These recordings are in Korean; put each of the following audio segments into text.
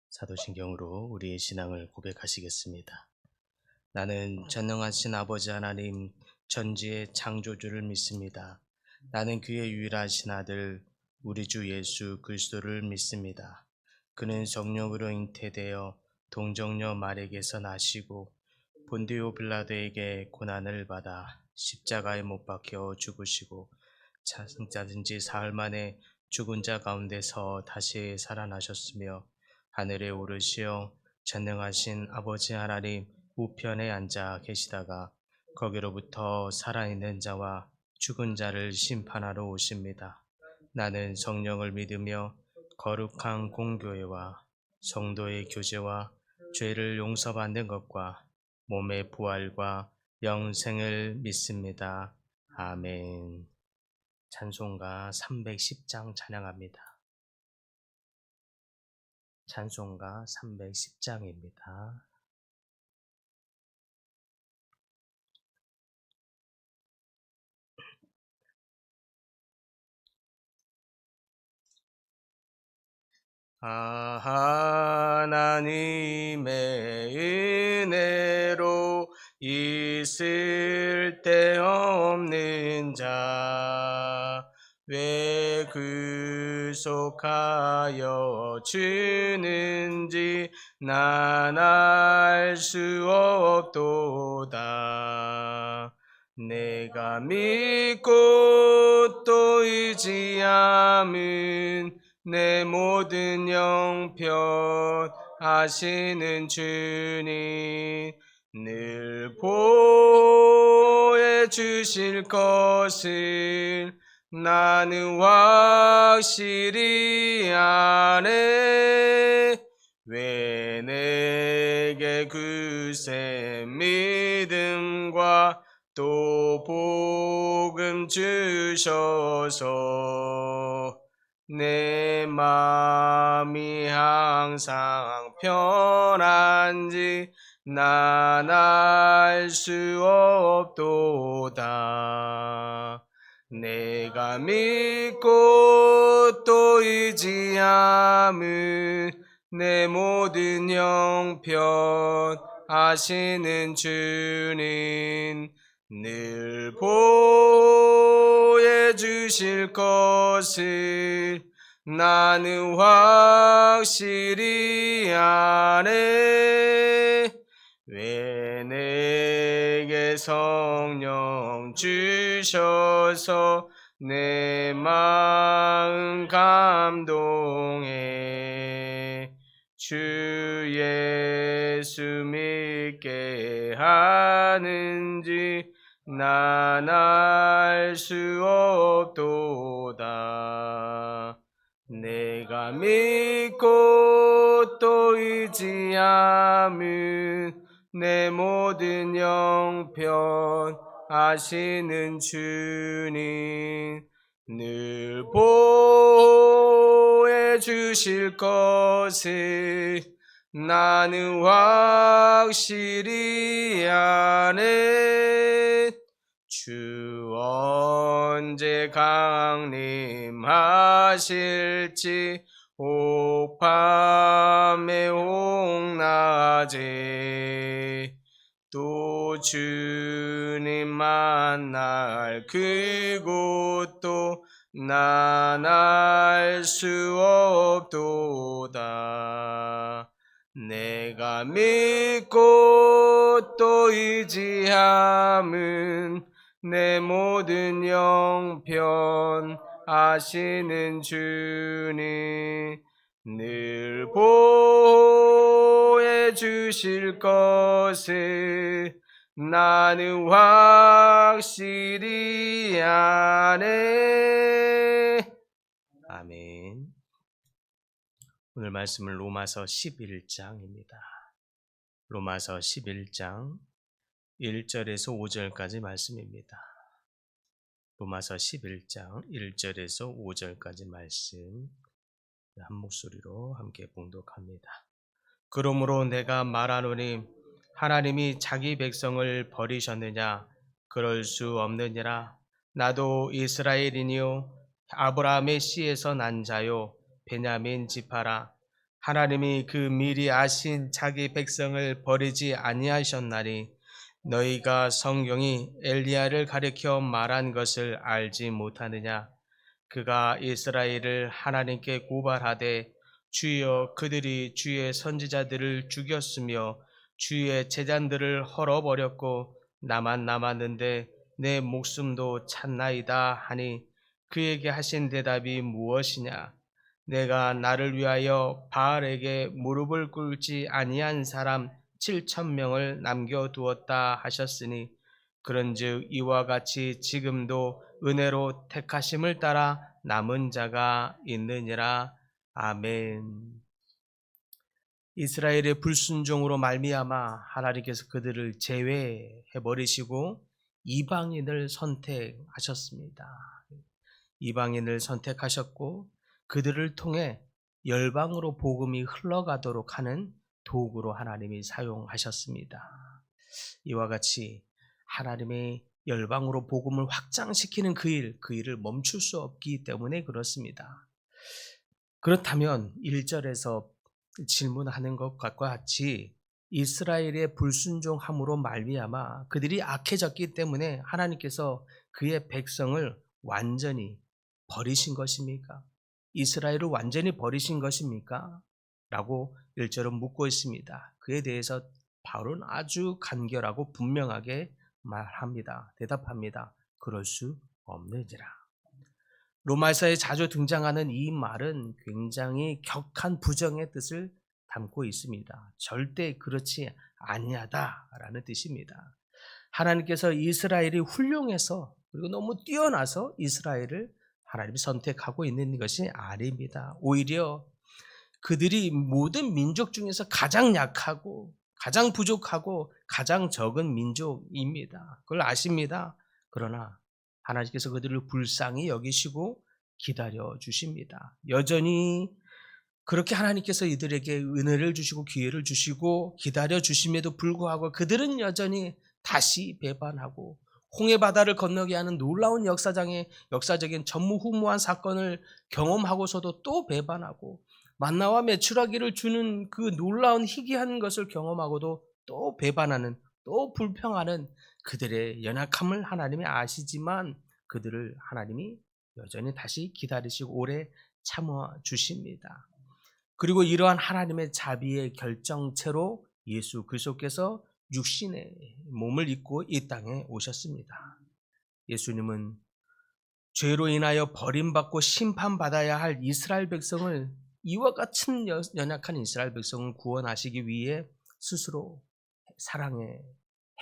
사도신경으로 우리의 신앙을 고백하시겠습니다. 나는 전능하신 아버지 하나님 전지의 창조주를 믿습니다. 나는 그의 유일하신 아들 우리 주 예수 그리스도를 믿습니다. 그는 성령으로 잉태되어 동정녀 마리에게서 나시고 본디오 빌라도에게 고난을 받아 십자가에 못 박혀 죽으시고 찾은 지 사흘 만에 죽은 자 가운데서 다시 살아나셨으며 하늘에 오르시어 전능하신 아버지 하나님 우편에 앉아 계시다가 거기로부터 살아있는 자와 죽은 자를 심판하러 오십니다. 나는 성령을 믿으며 거룩한 공교회와 성도의 교제와 죄를 용서받는 것과 몸의 부활과 영생을 믿습니다. 아멘. 찬송가 310장 찬양합니다. 찬송가 310장입니다. 하나님의 은혜로 있을 데 없는 자 왜 구속하여 주는지 난 알 수 없도다. 내가 믿고 또 의지함은 내 모든 형편 하시는 주님 늘 보여주실 것을 나는 확실히 아네. 왜 내게 그새 믿음과 또 복음 주셔서 내 마음이 항상 편한지 난 알 수 없도다. 내가 믿고 또 의지함은 내 모든 형편 하시는 주님 늘 보여주실 것을 나는 확실히 아네. 왜 내게 성령 주셔서 내 마음 감동해 주 예수 믿게 하는지 난 알 수 없도다. 내가 믿고 또 의지함은 내 모든 형편 하시는 주님 늘 보여주실 것을 나는 확실히 아네. 주 언제 강림하실지 혹밤에 혹낮에 또 주님 만날 그곳도 난 알 수 없도다. 내가 믿고 또 의지함은 내 모든 형편 하시는 주님 늘 보여주실 것을 나는 확실히 아네. 아멘. 오늘 말씀은 로마서 11장입니다. 로마서 11장 1절에서 5절까지 말씀입니다. 로마서 11장 1절에서 5절까지 말씀 한 목소리로 함께 봉독합니다. 그러므로 내가 말하노니 하나님이 자기 백성을 버리셨느냐? 그럴 수 없느니라. 나도 이스라엘이니요 아브라함의 씨에서 난 자요 베냐민 지파라. 하나님이 그 미리 아신 자기 백성을 버리지 아니하셨나니 너희가 성경이 엘리야를 가리켜 말한 것을 알지 못하느냐. 그가 이스라엘을 하나님께 고발하되 주여 그들이 주의 선지자들을 죽였으며 주의 제단들을 헐어버렸고 나만 남았는데 내 목숨도 찾나이다 하니 그에게 하신 대답이 무엇이냐. 내가 나를 위하여 바알에게 무릎을 꿇지 아니한 사람 7,000명을 남겨두었다 하셨으니 그런즉 이와 같이 지금도 은혜로 택하심을 따라 남은 자가 있느니라. 아멘. 이스라엘의 불순종으로 말미암아 하나님께서 그들을 제외해 버리시고 이방인을 선택하셨습니다. 이방인을 선택하셨고 그들을 통해 열방으로 복음이 흘러가도록 하는 도구로 하나님이 사용하셨습니다. 이와 같이 하나님의 열방으로 복음을 확장시키는 그 일을 멈출 수 없기 때문에 그렇습니다. 그렇다면 1절에서 질문하는 것과 같이 이스라엘의 불순종함으로 말미암아 그들이 악해졌기 때문에 하나님께서 그의 백성을 완전히 버리신 것입니까? 이스라엘을 완전히 버리신 것입니까? 라고 1절은 묻고 있습니다. 그에 대해서 바울은 아주 간결하고 분명하게 말합니다. 대답합니다. 그럴 수 없느니라. 로마서에 자주 등장하는 이 말은 굉장히 격한 부정의 뜻을 담고 있습니다. 절대 그렇지 아니하다라는 뜻입니다. 하나님께서 이스라엘이 훌륭해서 그리고 너무 뛰어나서 이스라엘을 하나님이 선택하고 있는 것이 아닙니다. 오히려 그들이 모든 민족 중에서 가장 약하고 가장 부족하고 가장 적은 민족입니다. 그걸 아십니다. 그러나 하나님께서 그들을 불쌍히 여기시고 기다려 주십니다. 여전히 그렇게 하나님께서 이들에게 은혜를 주시고 기회를 주시고 기다려 주심에도 불구하고 그들은 여전히 다시 배반하고 홍해바다를 건너게 하는 놀라운 역사적인 전무후무한 사건을 경험하고서도 또 배반하고 만나와 메추라기를 주는 그 놀라운 희귀한 것을 경험하고도 또 배반하는 또 불평하는 그들의 연약함을 하나님이 아시지만 그들을 하나님이 여전히 다시 기다리시고 오래 참아 주십니다. 그리고 이러한 하나님의 자비의 결정체로 예수 그리스도께서 육신의 몸을 입고 이 땅에 오셨습니다. 예수님은 죄로 인하여 버림받고 심판받아야 할 이스라엘 백성을 이와 같은 연약한 이스라엘 백성을 구원하시기 위해 스스로 사랑의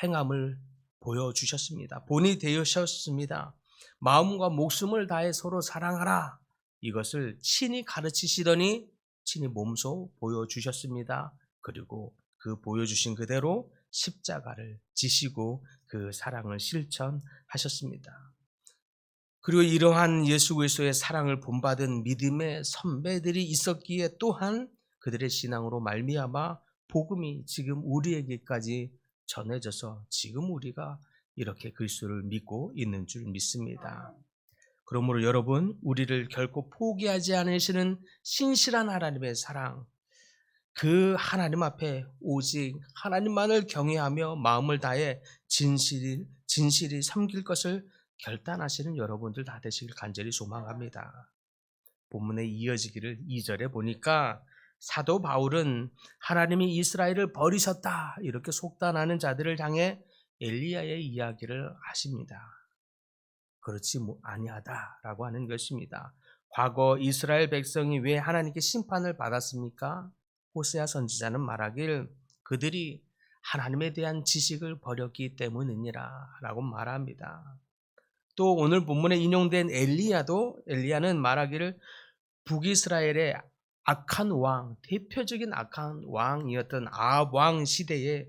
행함을 보여주셨습니다. 본이 되셨습니다. 마음과 목숨을 다해 서로 사랑하라. 이것을 친히 가르치시더니 친히 몸소 보여주셨습니다. 그리고 그 보여주신 그대로 십자가를 지시고 그 사랑을 실천하셨습니다. 그리고 이러한 예수 그리스도의 사랑을 본받은 믿음의 선배들이 있었기에 또한 그들의 신앙으로 말미암아 복음이 지금 우리에게까지 전해져서 지금 우리가 이렇게 그리스도를 믿고 있는 줄 믿습니다. 그러므로 여러분, 우리를 결코 포기하지 않으시는 신실한 하나님의 사랑, 그 하나님 앞에 오직 하나님만을 경외하며 마음을 다해 진실이 섬길 것을 결단하시는 여러분들 다 되시길 간절히 소망합니다. 본문에 이어지기를 2절에 보니까 사도 바울은 하나님이 이스라엘을 버리셨다 이렇게 속단하는 자들을 향해 엘리야의 이야기를 하십니다. 그렇지 아니하다라고 하는 것입니다. 과거 이스라엘 백성이 왜 하나님께 심판을 받았습니까? 호세아 선지자는 말하길 그들이 하나님에 대한 지식을 버렸기 때문이니라 라고 말합니다. 또 오늘 본문에 인용된 엘리야는 말하기를 북이스라엘의 악한 왕, 대표적인 악한 왕이었던 아합 왕 시대에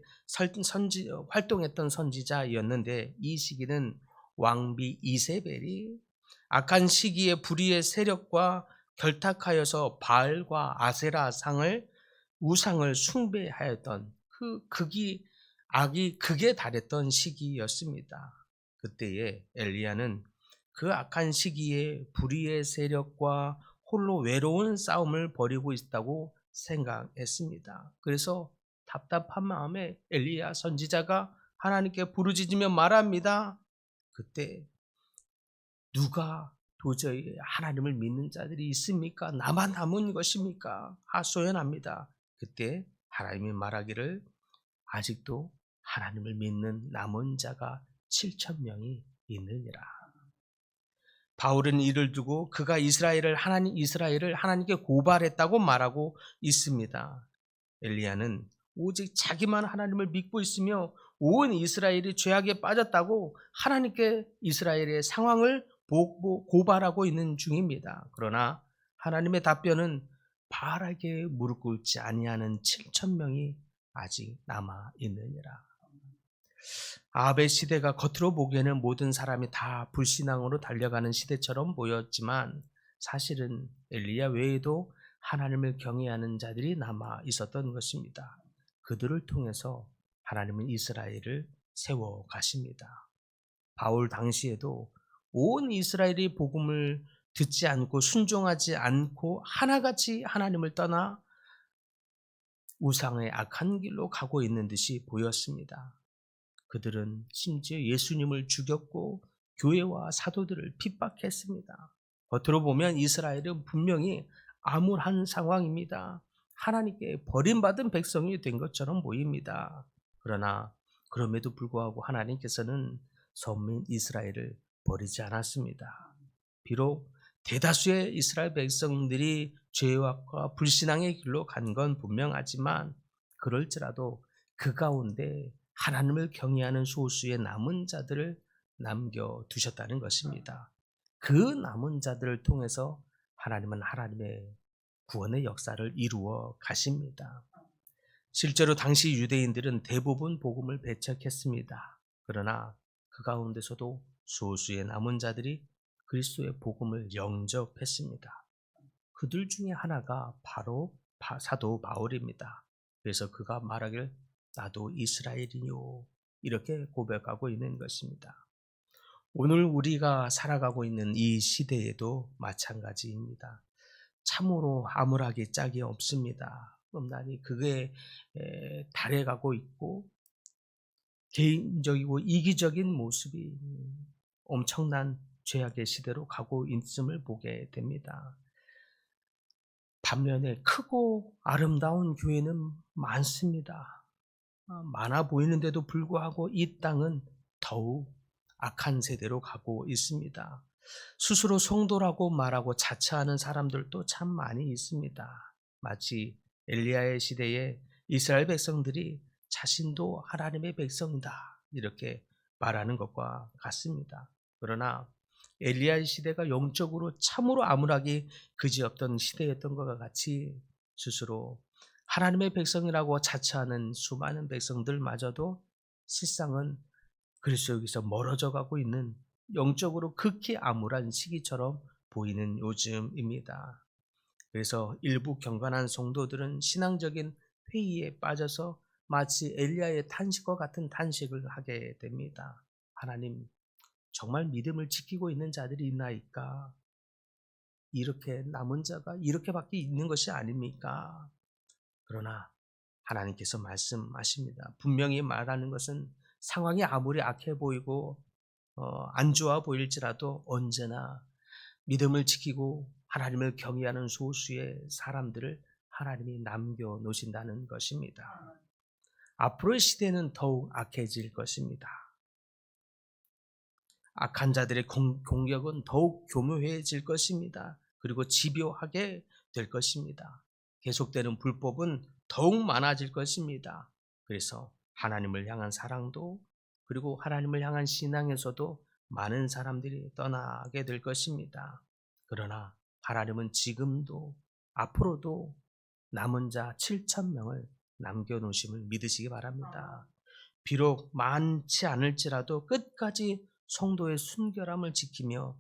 활동했던 선지자였는데 이 시기는 왕비 이세벨이 악한 시기에 불의의 세력과 결탁하여서 바알과 아세라 우상을 숭배하였던 악이 극에 달했던 시기였습니다. 그때에 엘리야는 그 악한 시기에 불의의 세력과 홀로 외로운 싸움을 벌이고 있다고 생각했습니다. 그래서 답답한 마음에 엘리야 선지자가 하나님께 부르짖으며 말합니다. 그때 누가 도저히 하나님을 믿는 자들이 있습니까? 나만 남은 것입니까? 하소연합니다. 그때 하나님이 말하기를 아직도 하나님을 믿는 남은 자가 7천 명이 있느니라. 바울은 이를 두고 그가 이스라엘을 하나님께 고발했다고 말하고 있습니다. 엘리야는 오직 자기만 하나님을 믿고 있으며 온 이스라엘이 죄악에 빠졌다고 하나님께 이스라엘의 상황을 고발하고 있는 중입니다. 그러나 하나님의 답변은 바알에게 무릎 꿇지 아니하는 7천 명이 아직 남아 있느니라. 아합의 시대가 겉으로 보기에는 모든 사람이 다 불신앙으로 달려가는 시대처럼 보였지만 사실은 엘리야 외에도 하나님을 경외하는 자들이 남아 있었던 것입니다. 그들을 통해서 하나님은 이스라엘을 세워 가십니다. 바울 당시에도 온 이스라엘이 복음을 듣지 않고 순종하지 않고 하나같이 하나님을 떠나 우상의 악한 길로 가고 있는 듯이 보였습니다. 그들은 심지어 예수님을 죽였고 교회와 사도들을 핍박했습니다. 겉으로 보면 이스라엘은 분명히 암울한 상황입니다. 하나님께 버림받은 백성이 된 것처럼 보입니다. 그러나 그럼에도 불구하고 하나님께서는 선민 이스라엘을 버리지 않았습니다. 비록 대다수의 이스라엘 백성들이 죄악과 불신앙의 길로 간 건 분명하지만 그럴지라도 그 가운데 하나님을 경외하는 소수의 남은 자들을 남겨두셨다는 것입니다. 그 남은 자들을 통해서 하나님은 하나님의 구원의 역사를 이루어 가십니다. 실제로 당시 유대인들은 대부분 복음을 배척했습니다. 그러나 그 가운데서도 소수의 남은 자들이 그리스도의 복음을 영접했습니다. 그들 중에 하나가 바로 사도 바울입니다. 그래서 그가 말하길 나도 이스라엘이요 이렇게 고백하고 있는 것입니다. 오늘 우리가 살아가고 있는 이 시대에도 마찬가지입니다. 참으로 암울하기 짝이 없습니다. 음란이 그게 달해가고 있고 개인적이고 이기적인 모습이 엄청난 죄악의 시대로 가고 있음을 보게 됩니다. 반면에 크고 아름다운 교회는 많습니다. 많아 보이는데도 불구하고 이 땅은 더욱 악한 세대로 가고 있습니다. 스스로 성도라고 말하고 자처하는 사람들도 참 많이 있습니다. 마치 엘리야의 시대에 이스라엘 백성들이 자신도 하나님의 백성이다 이렇게 말하는 것과 같습니다. 그러나 엘리야의 시대가 영적으로 참으로 암울하기 그지없던 시대였던 것과 같이 스스로 하나님의 백성이라고 자처하는 수많은 백성들마저도 실상은 그리스도에게서 멀어져 가고 있는 영적으로 극히 암울한 시기처럼 보이는 요즘입니다. 그래서 일부 경건한 성도들은 신앙적인 회의에 빠져서 마치 엘리야의 탄식과 같은 탄식을 하게 됩니다. 하나님, 정말 믿음을 지키고 있는 자들이 있나이까? 이렇게 남은 자가 이렇게밖에 있는 것이 아닙니까? 그러나 하나님께서 말씀하십니다. 분명히 말하는 것은 상황이 아무리 악해 보이고 안 좋아 보일지라도 언제나 믿음을 지키고 하나님을 경외하는 소수의 사람들을 하나님이 남겨놓으신다는 것입니다. 앞으로의 시대는 더욱 악해질 것입니다. 악한 자들의 공격은 더욱 교묘해질 것입니다. 그리고 집요하게 될 것입니다. 계속되는 불법은 더욱 많아질 것입니다. 그래서 하나님을 향한 사랑도 그리고 하나님을 향한 신앙에서도 많은 사람들이 떠나게 될 것입니다. 그러나 하나님은 지금도 앞으로도 남은 자 7천 명을 남겨놓으심을 믿으시기 바랍니다. 비록 많지 않을지라도 끝까지 성도의 순결함을 지키며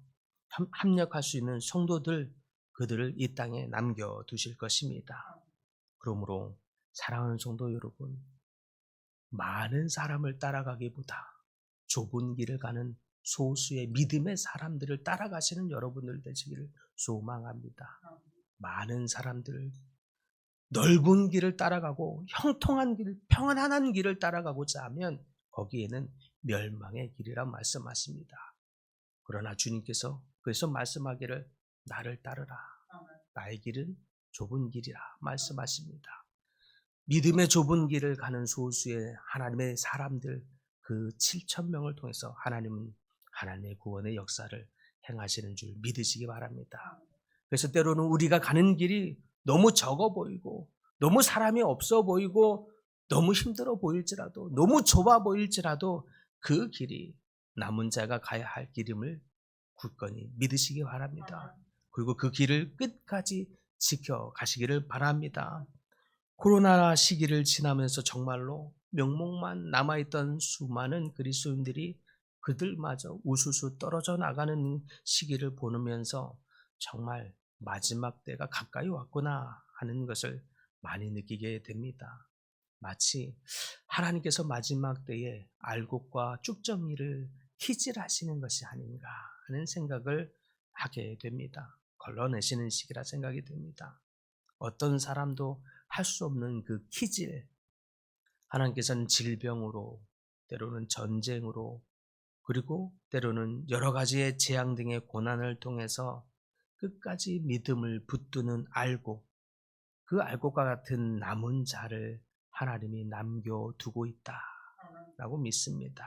합력할 수 있는 성도들 그들을 이 땅에 남겨두실 것입니다. 그러므로 사랑하는 성도 여러분, 많은 사람을 따라가기보다 좁은 길을 가는 소수의 믿음의 사람들을 따라가시는 여러분들 되시기를 소망합니다. 많은 사람들을 넓은 길을 따라가고 형통한 길, 평안한 길을 따라가고자 하면 거기에는 멸망의 길이라 말씀하십니다. 그러나 주님께서 그래서 말씀하기를 나를 따르라. 나의 길은 좁은 길이라 말씀하십니다. 믿음의 좁은 길을 가는 소수의 하나님의 사람들, 그 7천 명을 통해서 하나님은 하나님의 구원의 역사를 행하시는 줄 믿으시기 바랍니다. 그래서 때로는 우리가 가는 길이 너무 적어 보이고 너무 사람이 없어 보이고 너무 힘들어 보일지라도 너무 좁아 보일지라도 그 길이 남은 자가 가야 할 길임을 굳건히 믿으시기 바랍니다. 그리고 그 길을 끝까지 지켜가시기를 바랍니다. 코로나 시기를 지나면서 정말로 명목만 남아있던 수많은 그리스도인들이 그들마저 우수수 떨어져 나가는 시기를 보면서 정말 마지막 때가 가까이 왔구나 하는 것을 많이 느끼게 됩니다. 마치 하나님께서 마지막 때에 알곡과 쭉정이를 키질하시는 것이 아닌가 하는 생각을 하게 됩니다. 걸러내시는 시기라 생각이 됩니다. 어떤 사람도 할 수 없는 그 키질, 하나님께서는 질병으로, 때로는 전쟁으로, 그리고 때로는 여러 가지의 재앙 등의 고난을 통해서 끝까지 믿음을 붙드는 알곡, 그 알곡과 같은 남은 자를 하나님이 남겨두고 있다라고 믿습니다.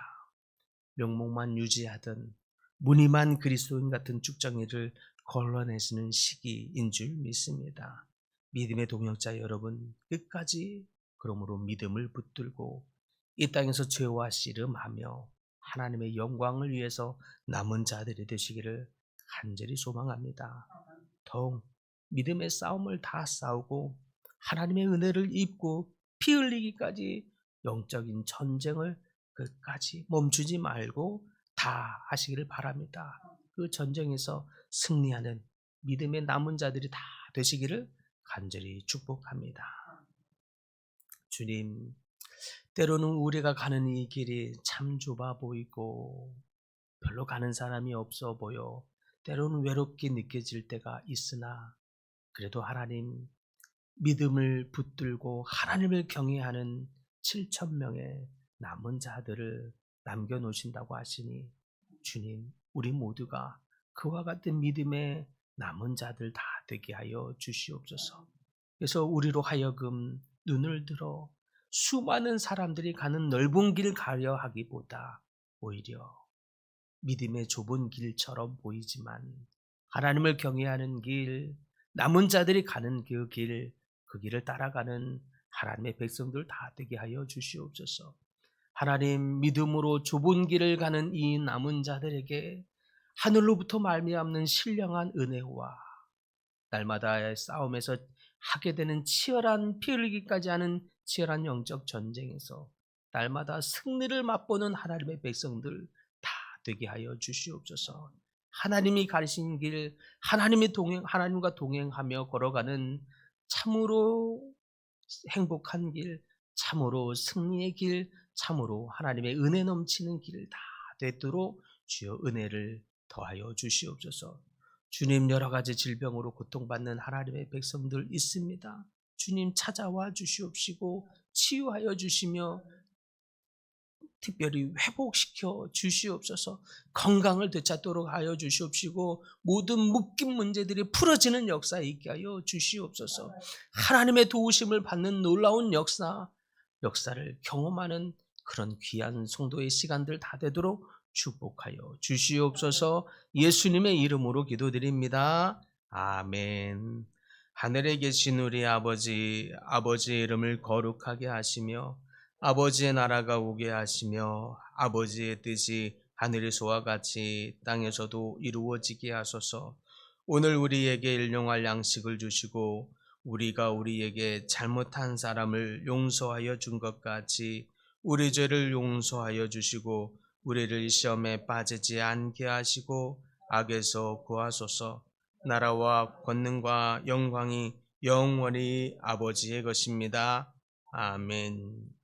명목만 유지하던 무늬만 그리스도인 같은 쭉정이를 걸러내시는 시기인 줄 믿습니다. 믿음의 동역자 여러분, 끝까지 그러므로 믿음을 붙들고 이 땅에서 죄와 씨름하며 하나님의 영광을 위해서 남은 자들이 되시기를 간절히 소망합니다. 더욱 믿음의 싸움을 다 싸우고 하나님의 은혜를 입고 피 흘리기까지 영적인 전쟁을 끝까지 멈추지 말고 다 하시기를 바랍니다. 그 전쟁에서 승리하는 믿음의 남은 자들이 다 되시기를 간절히 축복합니다. 주님, 때로는 우리가 가는 이 길이 참 좁아 보이고 별로 가는 사람이 없어 보여 때로는 외롭게 느껴질 때가 있으나 그래도 하나님, 믿음을 붙들고 하나님을 경외하는 7천 명의 남은 자들을 남겨놓으신다고 하시니 주님, 우리 모두가 그와 같은 믿음의 남은 자들 다 되게 하여 주시옵소서. 그래서 우리로 하여금 눈을 들어 수많은 사람들이 가는 넓은 길 가려 하기보다 오히려 믿음의 좁은 길처럼 보이지만 하나님을 경외하는 길, 남은 자들이 가는 그 길을 따라가는 하나님의 백성들 다 되게 하여 주시옵소서. 하나님, 믿음으로 좁은 길을 가는 이 남은 자들에게 하늘로부터 말미암는 신령한 은혜와 날마다의 싸움에서 하게 되는 치열한 피 흘리기까지 하는 치열한 영적 전쟁에서 날마다 승리를 맛보는 하나님의 백성들 다 되게 하여 주시옵소서. 하나님이 가르신 길, 하나님과 동행하며 걸어가는 참으로 행복한 길, 참으로 승리의 길, 참으로 하나님의 은혜 넘치는 길 다 되도록 주여 은혜를 더하여 주시옵소서. 주님, 여러 가지 질병으로 고통받는 하나님의 백성들 있습니다. 주님 찾아와 주시옵시고 치유하여 주시며 특별히 회복시켜 주시옵소서. 건강을 되찾도록 하여 주시옵시고 모든 묶인 문제들이 풀어지는 역사에 있게 하여 주시옵소서. 하나님의 도우심을 받는 놀라운 역사를 경험하는 그런 귀한 성도의 시간들 다 되도록 축복하여 주시옵소서. 예수님의 이름으로 기도드립니다. 아멘. 하늘에 계신 우리 아버지의 이름을 거룩하게 하시며 아버지의 나라가 오게 하시며 아버지의 뜻이 하늘에서와 같이 땅에서도 이루어지게 하소서. 오늘 우리에게 일용할 양식을 주시고 우리가 우리에게 잘못한 사람을 용서하여 준 것 같이 우리 죄를 용서하여 주시고 우리를 시험에 빠지지 않게 하시고 악에서 구하소서. 나라와 권능과 영광이 영원히 아버지의 것입니다. 아멘.